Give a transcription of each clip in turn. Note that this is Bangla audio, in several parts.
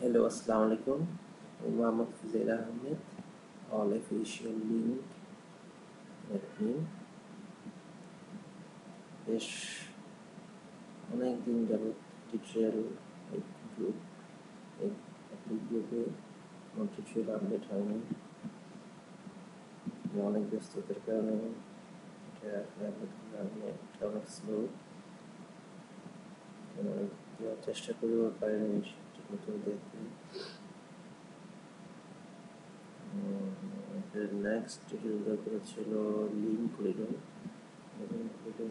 Hello, Assalamu alaikum. I'm Mohammad Fuzail Ahmed, all official link admin. বেশ অনেকদিন যাবত টিউটোরিয়াল গ্রুপ এই গ্রুপে কোনো টিউটোরিয়াল আপডেট হয়নি। অনেক ব্যস্ততার কারণে এটা অনেক স্লো, দেওয়ার চেষ্টা করেও পারিনি ঠিকমতো দেখতে। নেক্সট টিউটোরিয়ালটা করেছিল লিঙ্ক করিডোর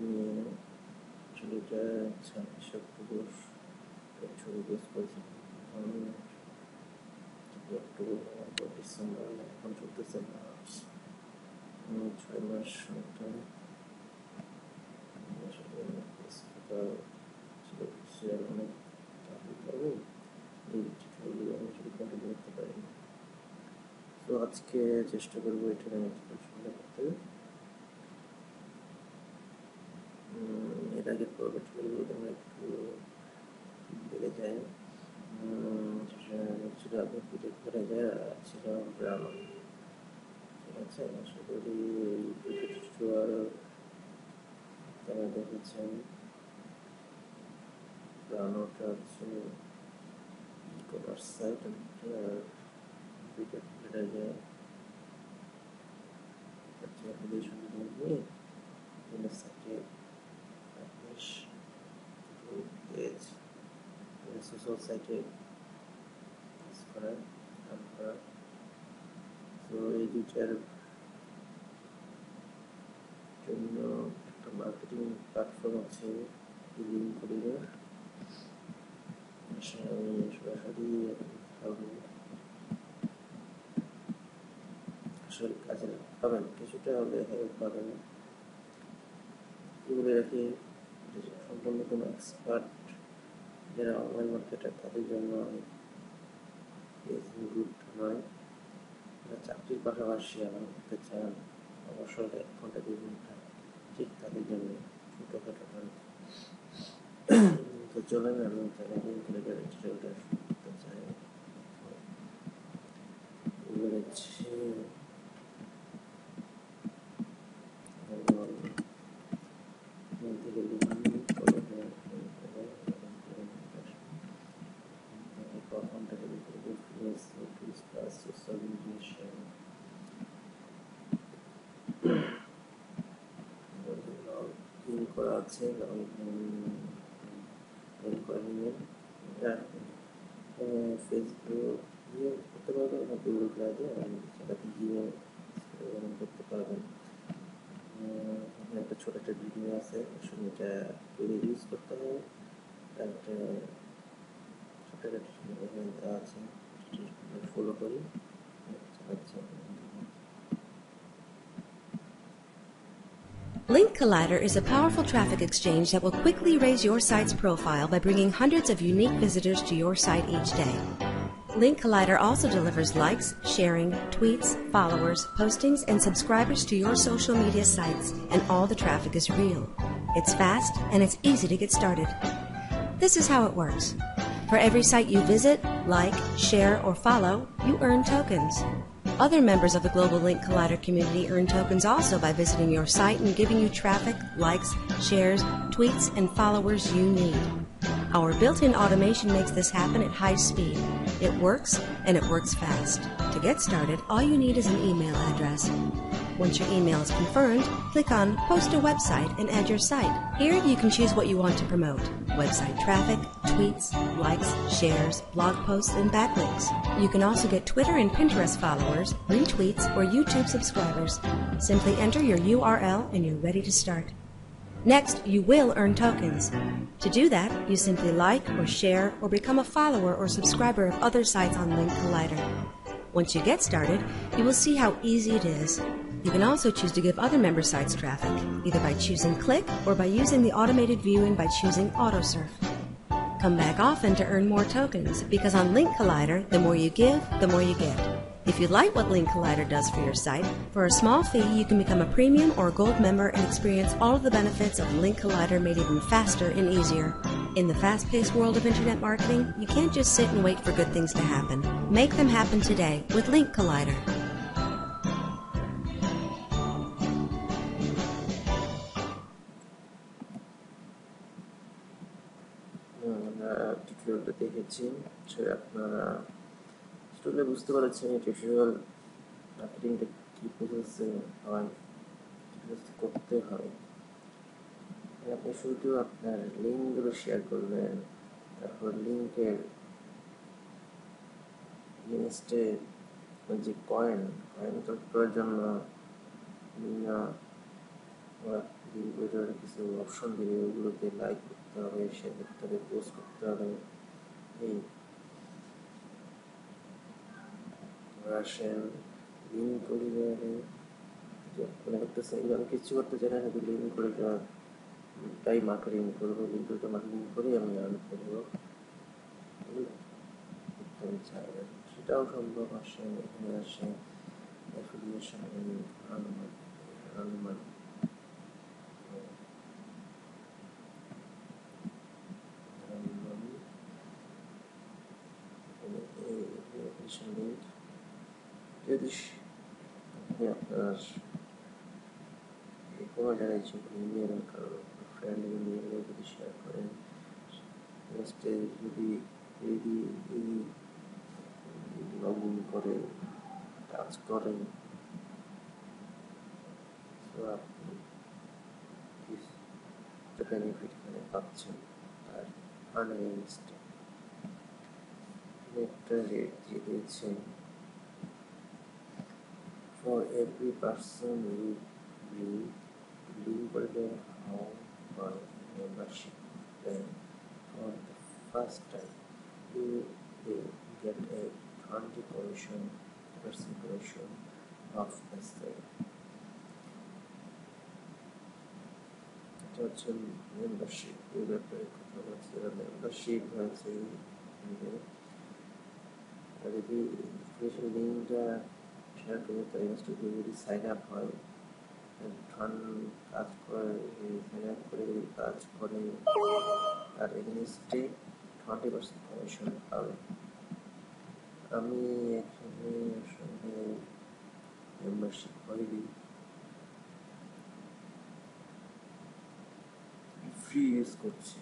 নিয়ে। আসলে এটা 26 অক্টোবর ছবি পোস্ট করেছি, অক্টোবর ডিসেম্বর, এখন চলতেছে মার্চ, 6 মাস অনেক এই টিউটোরিয়ালগুলো আমি আসলে কন্টিনিউ করতে পারিনি। তো আজকে চেষ্টা করবো এটা করতে। এর আগের পর্বগুলো তোমরা একটু বেড়ে যায়, ছিল আপডেট করা যায়, ছিল ব্রাহ্মণ। ঠিক আছে, আশা করি টিউটোরিয়াল তারা দেখেছেন। ব্রাহ্মণটা হচ্ছে ই-কমার্স সাইট, বেড়ে যায় অ্যাপ্লিকেশন নিয়ে সাইটে পেজ সোশ্যাল সাইটে কাজ করা। তো এই দুইটার জন্য একটা মার্কেটিং প্ল্যাটফর্ম আছে লিঙ্ক করিডোর। আমি সরাসরি আসলে কাজে পাবেন, কিছুটা হলে হেল্প পাবেন। এগুলো রাখি সম্পূর্ণ কোনো এক্সপার্ট যারা অনলাইন মার্কেটার তাদের জন্য গ্রুপ নয়। চাকরির পাশাপাশি আমার করতে চান অবসর 1 ঘন্টা 2 ঘন্টা, ঠিক তাদের জন্য ছোটোখাটো হয়। তো চলেন আমি তাহলে টিউটোরিয়ালটা করতে চাই। করা আছে ফেসবুক দিয়ে করতে পারবেন, গুগল ক্লাউডে সেটাতে গিয়ে করতে পারবেন। একটা ছোট একটা ভিডিও আছে, আসলে এটা ইউজ করতে হবে। একটা ছোট একটা আছে, ফলো করি চালাচ্ছি। Link Collider is a powerful traffic exchange that will quickly raise your site's profile by bringing hundreds of unique visitors to your site each day. Link Collider also delivers likes, sharing, tweets, followers, postings, and subscribers to your social media sites, and all the traffic is real. It's fast and it's easy to get started. This is how it works. For every site you visit, like, share, or follow, you earn tokens. Other members of the global Link Collider community earn tokens also by visiting your site and giving you traffic, likes, shares, tweets, and followers you need. Our built-in automation makes this happen at high speed. It works, and it works fast. To get started, all you need is an email address. Once your email is confirmed, click on Post a Website and add your site. Here you can choose what you want to promote: website traffic, tweets, likes, shares, blog posts, and backlinks. You can also get Twitter and Pinterest followers, retweets, or YouTube subscribers. Simply enter your URL and you're ready to start. Next, you will earn tokens. To do that, you simply like or share or become a follower or subscriber of other sites on Link Collider. Once you get started, you will see how easy it is. You can also choose to give other member sites traffic, either by choosing Click or by using the automated viewing by choosing AutoSurf. Come back often to earn more tokens, because on Link Collider, the more you give, the more you get. If you like what Link Collider does for your site, for a small fee you can become a premium or gold member and experience all of the benefits of Link Collider made even faster and easier. In the fast-paced world of internet marketing, you can't just sit and wait for good things to happen. Make them happen today with Link Collider. আমরা টিউটোরিয়ালটা দেখেছি, আপনারা টিউটোরিয়ালে বুঝতে পারছেন টিউটোরিয়াল মার্কেটিংটা কী প্রসেসে হয়, করতে হয়। আপনি শুধু আপনার লিঙ্কগুলো শেয়ার করবেন, তারপর লিঙ্কের লিস্টে যে কয়েন তৈরি করার জন্য বিভিন্ন কিছু অপশন দিবে, ওগুলোতে লাইক করতে হবে, শেয়ার করতে হবে, পোস্ট করতে হবে। এই আসেন লিঙ্ক করিডরে মনে করতেছে আমি কিছু করতে চাই না, শুধু লিঙ্ক করিডর তাই মার্কেটিং করবো, লিঙ্ক করিডর মার্কেটিং করে আমি আর্ন করবো, সেটাও সম্ভব। আসেন এখানে আসেন অ্যাফিলিয়েশন আর্ন লিঙ্ক যদি আপনি আপনার কোনো জায়গায় ইমেল কারো ফ্রেন্ড ইমেলে যদি শেয়ার করেন, যদি লগ ইন করে কাজ করেন, তো আপনি বেনিফিট এখানে পাচ্ছেন। আর আনএগেইনস্টে একটা রেট দিয়ে দিয়েছেন for every person you bring for the home or membership plan for the first time, you will get a 20% commission of the sale. এটা হচ্ছে মেম্বারশিপ, এই ব্যাপারে কথা বলছে। মেম্বারশিপ হয়েছে যদি লিঙ্কটা শেয়ার করে তার ইনস্টিটিউট যদি সাইন আপ হয়, কাজ করে, সাইন আপ করে যদি কাজ করে তার এগেনস্টে 20% কমিশন পাবে। আমি এখানে আসলে মেম্বারশিপ হয়নি, ফ্রি ইউজ করছি,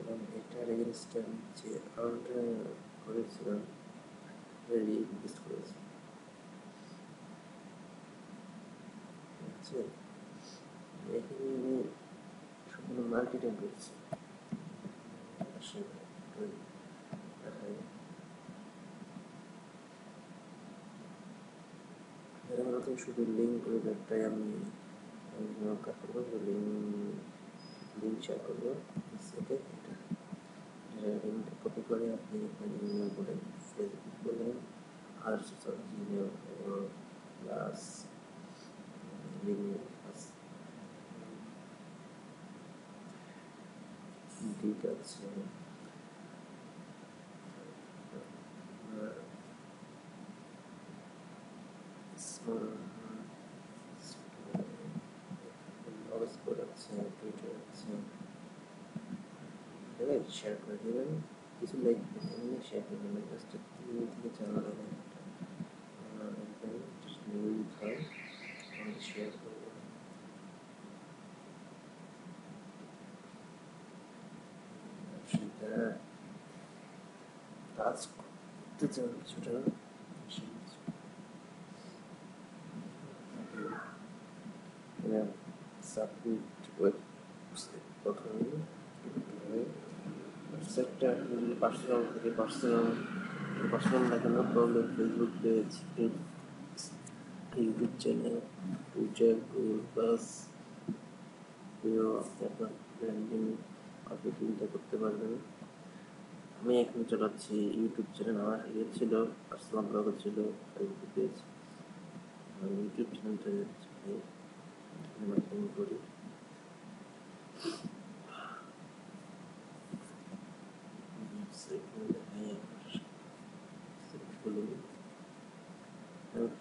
এবং এটার এগেনস্টে আমি যে অ্যাকাউন্টটা করেছিলাম ইনভেস্ট করেছি। এখানে আমি সম্পূর্ণ মার্কেটিং করছি। শুধু লিঙ্ক করে একটাই আমি লিঙ্ক শেয়ার করবো, লিঙ্কটা কপি করে আপনি এখানে ইমেল বলেন, ফেসবুক বলেন, আর জিমেল প্লাস লিঙ্ক ঠিক আছে। শেয়ার করে দেবেন, কিছু লিখবেন, এমনি শেয়ার করে দেবেন, জাস্ট 3 থেকে 4 লাইন শেয়ার করবেন। সেটা কাজ করতে চান কিছুটা সাবমিট প্রথমে সেটটা পার্সোনাল থেকে পার্সোনাল দেখানো problem, Facebook page, YouTube channel, Twitter, Google plus, আপনার ব্র্যান্ডিং মার্কেটিংটা করতে পারবেন। আমি এখন চালাচ্ছি ইউটিউব চ্যানেল, আমার ছিল পার্সোনাল ব্লগ ছিল ফেসবুক পেজ, ইউটিউব চ্যানেলটা মার্কেটিং করি।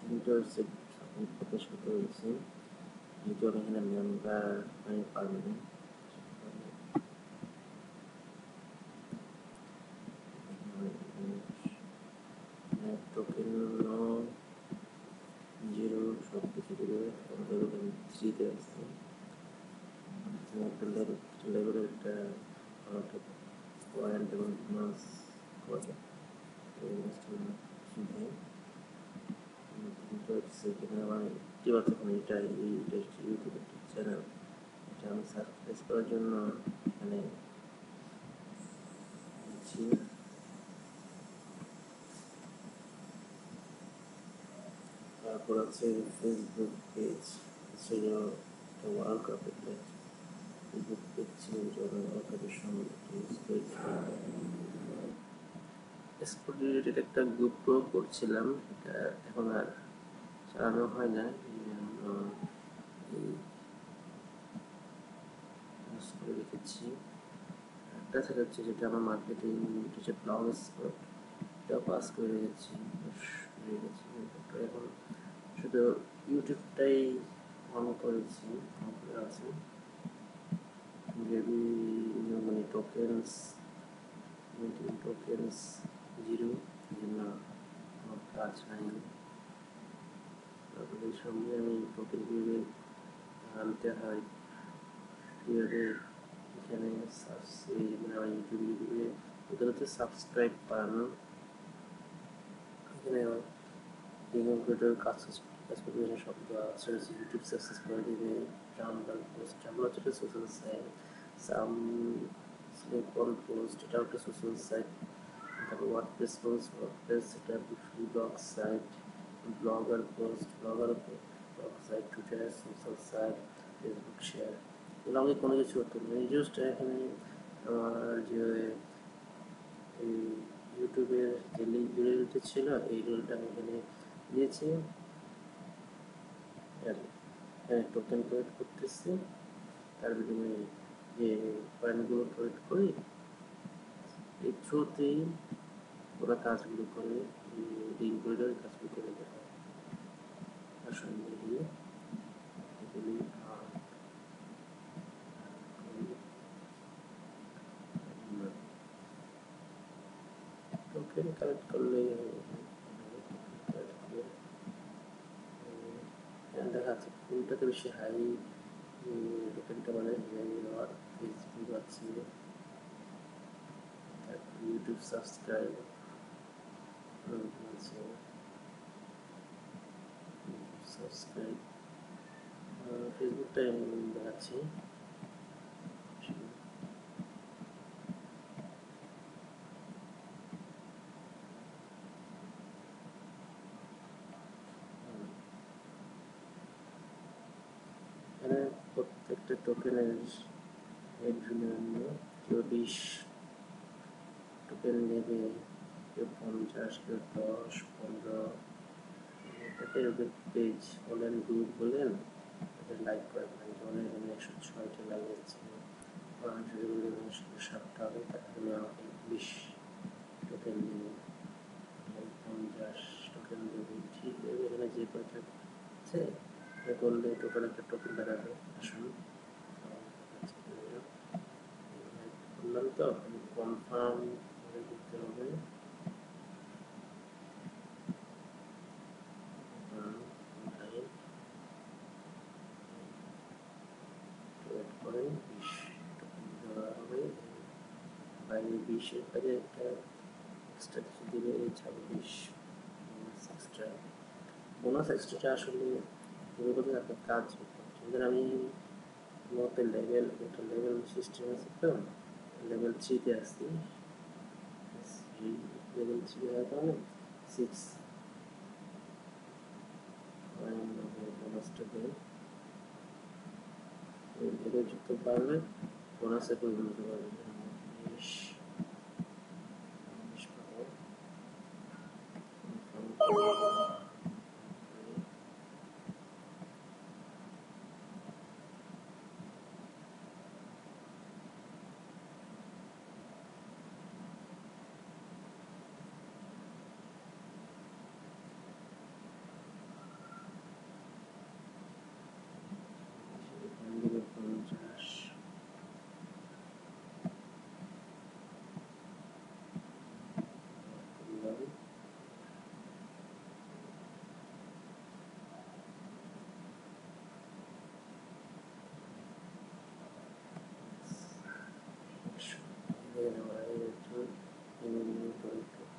তিনটা সেট আপনার সাথে হয়েছে, যেহেতু আমি এখানে মেম্বার আমি পারমানেন্ট টোকেন জিরো সব কিছু দিলে ধরুন আমি 3-তে আসছি, একটা লেভেলের একটা পয়েন্ট এবং মাস করে সেখানে আমার কি বলছে এটা ইউটিউবের চ্যানেল, এটা আমি সাবস্ক্রাইব করার জন্য এখানে দিচ্ছি। তারপর আছে ফেসবুক পেজ, ছিল ওয়ার্ল্ড কাপের ফেসবুক পেজ ছিল ওয়ার্ল্ড কাপের সময় ইউজ করেছি। স্পোর্ট রিলেটেড একটা গ্রুপ করছিলাম, এটা এখন আর চালানো হয় না, করে রেখেছি। একটা সেটা হচ্ছে যেটা আমার মার্কেটিং হচ্ছে ব্লগ স্পট, এটাও পাস করে রেখেছি। এখন শুধু ইউটিউবটাই অন করেছি, অন করে আছে মানে টোকেন্স জিরো, এই জন্য আমার কাজ হয়নি। তারপরে সঙ্গে আমি টোকেন কীভাবে আনতে হয়, কীভাবে এখানে মানে আমার ইউটিউবে ওদের হচ্ছে সাবস্ক্রাইব বাড়ানো, এখানে কাজ করবে, এখানে সব আছে, ইউটিউব সাকসেস করে দেবে, জাম্পার পোস্ট, জাম্পার হচ্ছে একটা social site, some slip on post, এটাও একটা সোশ্যাল সাইট। তারপর ওয়ার্ডপ্রেস এটা free blog site, blogger post, blog site, Twitter social site, Facebook share, এগুলো আমাকে কোনো কিছু করতে হবে না, জাস্ট এখানে আমার যে এই ইউটিউবের যে রিলটা ছিল এই রিলটা আমি এখানে দিয়েছি, টোকেন প্রয়োগ করতেছি, তার বিনিময়ে যে পয়েন্টগুলো প্রয়োগ করি এই থ্রুতেই ওরা কাজগুলো করে, রিল করে কাজগুলো করে দেয়। আসলে এগুলি টোকেন কালেক্ট করলে দেখা যাচ্ছে কোনটাতে বেশি হাই টোকেনটা মানে ফেসবুক আছে, ইউটিউব সাবস্ক্রাইব আছে, সাবস্ক্রাইব ফেসবুকটাই আমি দেখাচ্ছি। এখানে প্রত্যেকটা টোকেনের ভিন্ন, কেউ 20 টোকেন নেবে, কেউ 50, কেউ 10, 15, এটাতে ওদের পেজ বলেন, গ্রুপ বলেন, ওদের লাইক করে দেবেন, যেমন এখানে 106টা লাইক হচ্ছে, যদি বলেন 7টা হবে, তাহলে আমাকে 20 টোকেন দেবে, 50 টোকেন দেবে, ঠিক আছে। এখানে যে কয়টা আছে করলে টোটাল একটা টোকেন দেখাবে। আসুন করলাম, তো কনফার্ম করতে হবে, করেন 20 টোকেন দেওয়া হবে, বাইরে 20-এর কাজে একটা এক্সট্রা কিছু দেবে, 26 বোনাস এক্সট্রাটা আসলে একটা কাজ করতে, আমি মতে লেভেল একটা লেভেল সিস্টেম আছে, তো লেভেল 3-তে আসছি, লেভেল 3 হওয়ার কারণে 6 বোনাসটা দেয়, এগুলো যুক্ত পারলে বোনাসে পরিণত পারবে। 20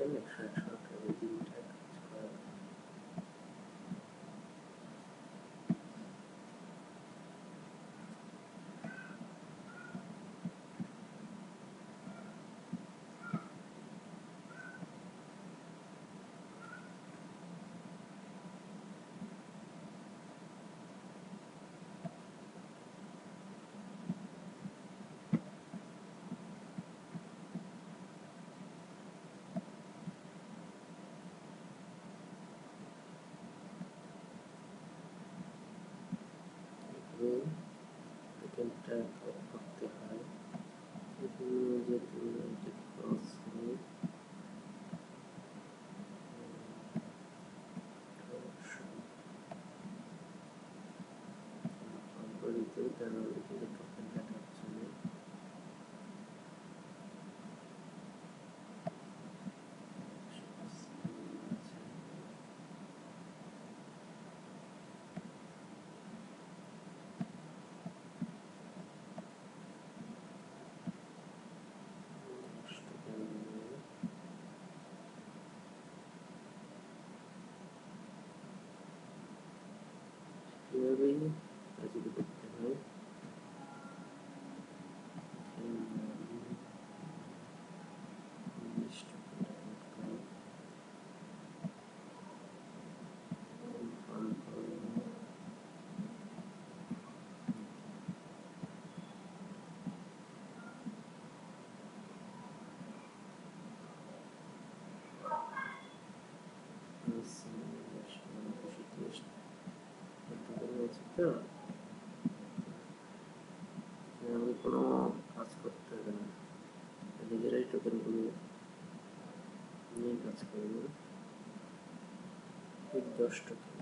টোকেন 101 দিনটা কাজ করা। টোকেনটা করতে হয় যেহেতু টোকেন দেখার জন্য এভাবেই কাজগুলো করতে হয়। তো আমি কোনো কাজ করতে হবে না, নিজেরাই টোকেনগুলো নিয়ে কাজ করবো। 10 টোকেন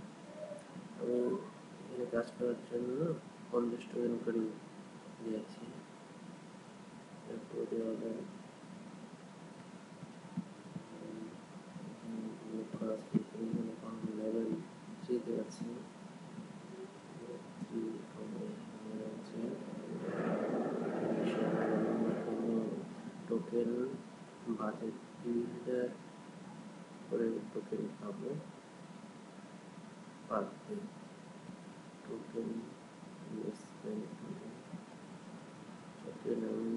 আমি এখানে কাজ করার জন্য 50 টোকেন করে দিয়েছি। এরপরে আবার লেভেল 3 আছে, টোকেন বাজেট বিল্ডার করে টোকেন পাবো per day. Token investment token আমি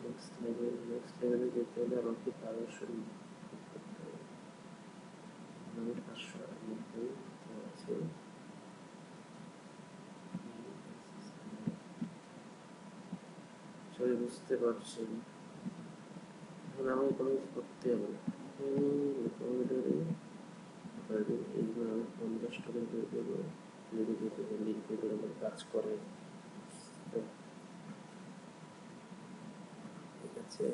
নেক্সট লেভেলে যেতে হলে আমাকে 1200 করতে হবে। আমি 590 আছে। সবাই বুঝতে পারছেন, এখন আমি কোনো কিছু করতে হবে না। কম্পিউটারে এইগুলো আমি 50 টোকেন করে দেবো, যদি লিঙ্কের উপর কাজ করে। ঠিক আছে,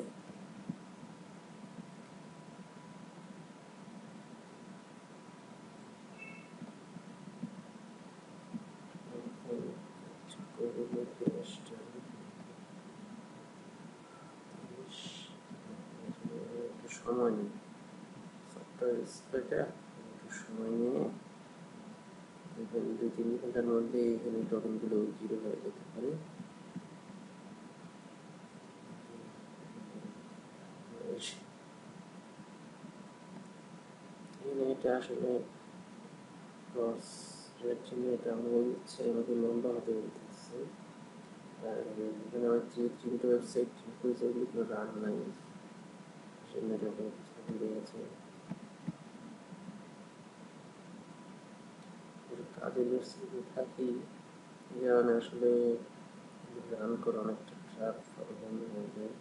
সময় নেই সফটওয়্যার স্প্রেটা, একটু সময় নিয়ে এখানে 2-3 ঘন্টার মধ্যে এখানে টোকেনগুলো 0 হয়ে যেতে পারে। এটা আসলে ক্রসের জন্য এটা আমার ইচ্ছে আমাকে লম্বা হতে বলতেছে। এখানে আমার যে 3টা ওয়েবসাইট করেছে ওগুলো কোনো রান নাই, সেখানে আছে কাজের ব্যবস্থা থাকি, যেমন আসলে রান করা অনেকটা ট্রাফ বন্ধ হয়ে যায়।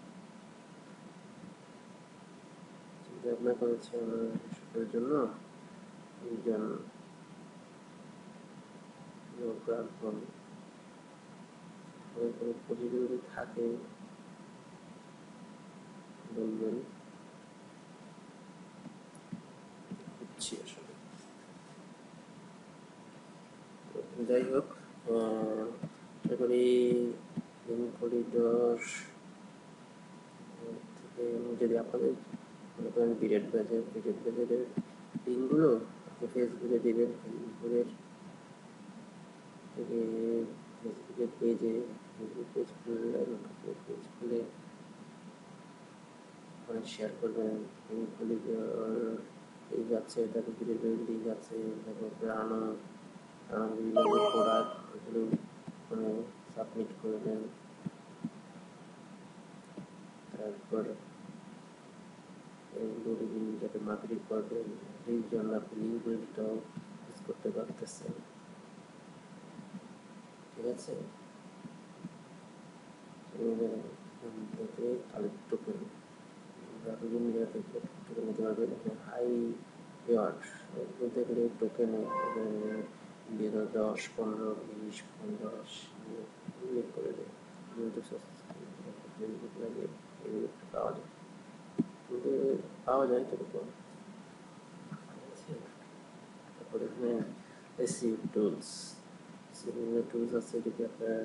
চিন্তা ভাবনা করেছি আমার সকলের জন্য একজন রাখবেন, কোনো প্রতিযোগিতা থাকে বলবেন, বুঝছি আসলে। যাই হোক, আশা করি লিঙ্ক করিডর থেকে যদি আপনাদের মনে করেন পিরিয়ড ব্যাচের লিঙ্কগুলো ফেসবুকে দিবেন, ফেসবুকের থেকে ফেসবুকের পেজে ফেসবুক পেজ খুললেন, পেজ খুলে অনেক শেয়ার করবেন। লিঙ্ক পেজ আছে, তারপর ভিডিও লিঙ্ক আছে, তারপর বিভিন্ন প্রোডাক্ট এগুলো মানে সাবমিট করবেন। তারপর এগুলো যাতে মার্কেটিং করবেন, এই জন্য আপনি লিঙ্কগুলিটাও ইউজ করতে পারতেছেন। ঠিক আছে, থেকে কালেক্ট টোকেন বিভিন্ন জায়গা থেকে টোকেন নিতে পারবেন। হাই রিওয়ার্ড বলতে গেলে টোকেনে 10, 15, 20, 50 উল্লেখ করে দেয়। ফেসবুক লাগে এগুলো পাওয়া যায়, কিন্তু পাওয়া যায় তবে কম। তারপরে এখানে এসইও টুলস, বিভিন্ন টুলস আছে যদি আপনার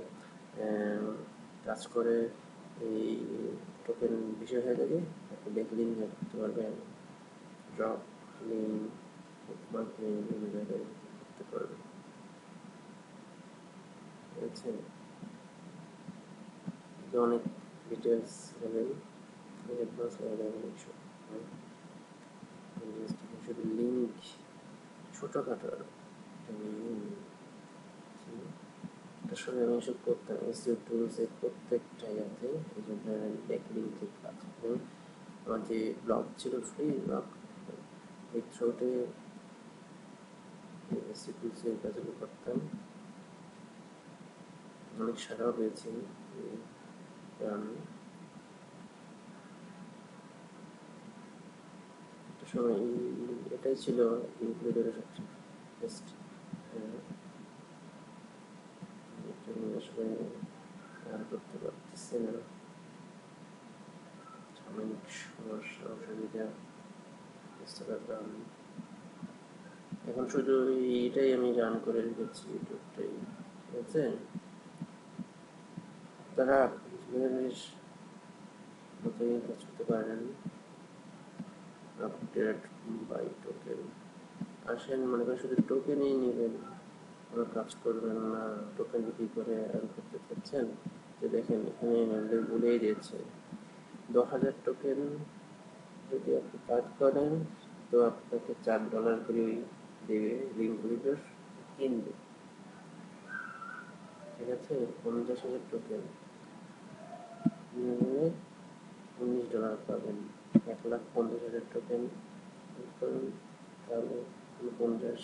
কাজ করে এই টোকেন বিষয় হয়ে যাবে, আপনি ব্যাকলিঙ্ক করতে পারবেন, ড্রপ লিঙ্ক, বুকমার্ক লিঙ্ক বিভিন্ন জায়গায় করতে পারবেন। বুঝছেন, অনেক ডিটেলস লেভেল, অ্যাডভান্স লেভেল অনেক শুধু লিঙ্ক ছোটোখাটো আসলে আমি এসব করতাম। এসইও টুলসের প্রত্যেকটা ইয়াতে এই জন্য ব্যাকলিঙ্কের কাজ করতাম। আমার যে ব্লগ ছিল, ফ্রি ব্লগ, এই থ্রুতে এসইও টুলসের কাজগুলো করতাম। অনেক সারাও পেয়েছি, কারণ একটা সময় এটাই ছিল ইনক্লুডের সবচেয়ে বেস্ট। আসলে আর করতে পারতেছি না, অনেক সমস্যা অসুবিধা বুঝতে পারলাম। এখন শুধু এইটাই আমি রান করে রেখেছি, ইউটিউবটাই। ঠিক আছে, তারা বেশ মতোই কাজ করতে পারেন। আপডেট বাই টোকেন আসেন, মনে করেন শুধু টোকেনই নেবেন, কোনো কাজ করবেন না, টোকেন বিক্রি করে আর্ন করতে চাচ্ছেন, যে দেখেন এখানে আমাদের বলেই দিয়েছে 10,000 টোকেন যদি আপনি কাজ করেন তো আপনাকে $4 করে দেবে, লিঙ্কগুলির কিনবে। ঠিক আছে, 50,000 টোকেন নিয়ে $19 পাবেন। 1,50,000 টোকেন করেন তাহলে 50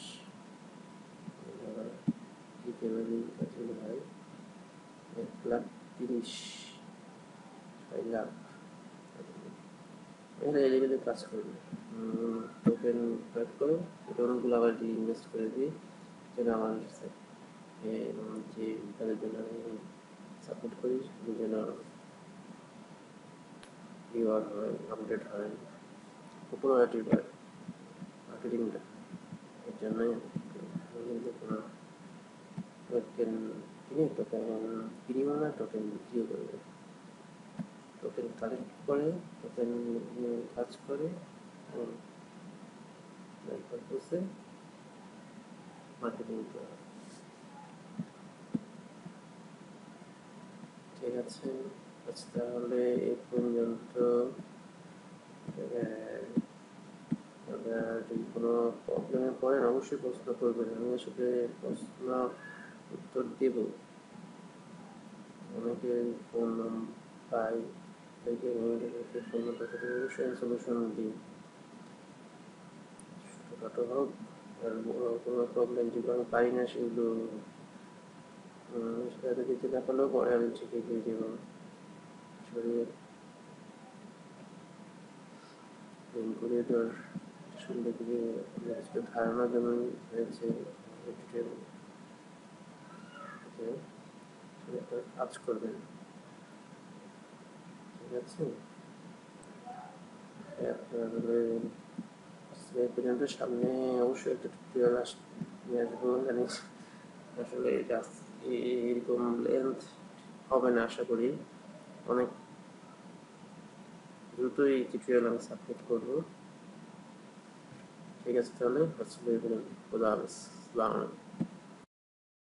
দিতে পারি, কাজগুলো হয় 1,30,000 এখানে এদিকে কাজ করবে। টোকেন কালেক্ট করে এটা অনেকগুলো আবার ইনভেস্ট করে দিই, যেন আমার যে তাদের জন্য আমি সাপোর্ট করি যেন রিওয়ার্ড হয়, আপডেট হয়, পপুলারিটি হয়, মার্কেটিংটা। এর জন্যই কিন্তু কোনো টোকেন কিনে টোকেন বিনিময়ে টোকেন বিক্রিও করবে। টোকেন কালেক্ট করে, টোকেন কাজ করে পারপাসে মার্কেটিং করা। ঠিক আছে, আচ্ছা তাহলে এই পর্যন্ত। যদি কোনো প্রবলেমে পড়েন অবশ্যই প্রশ্ন করবেন, আমি আসলে প্রশ্ন উত্তর দেব। অনেকে ফোন পাই, ফোন নাম্বার থেকে অবশ্যই সলিউশন দিই, ছোটোখাটো হোক আর বড় কোনো প্রবলেম যেগুলো আমি পারি না সেগুলো সেটা দিতে না পারলেও পরে আমি ঠিকই দিয়ে দেবো। শরীরের করে তোর সুন্দর করে ধারণা যেমন হয়েছে কাজ করবেন। ঠিক আছে, আপনার পর্যন্ত সামনে অবশ্যই একটা টিউটোরিয়াল নিয়ে আসবো, জানিস আসলে এরকম লেন্থ হবে না আশা করি, অনেক দ্রুতই টিউটোরিয়াল আমি সাবমিট করবো। ঠিক আছে, তাহলে আসলে খোদা হাফেজ, আসসালামু আলাইকুম।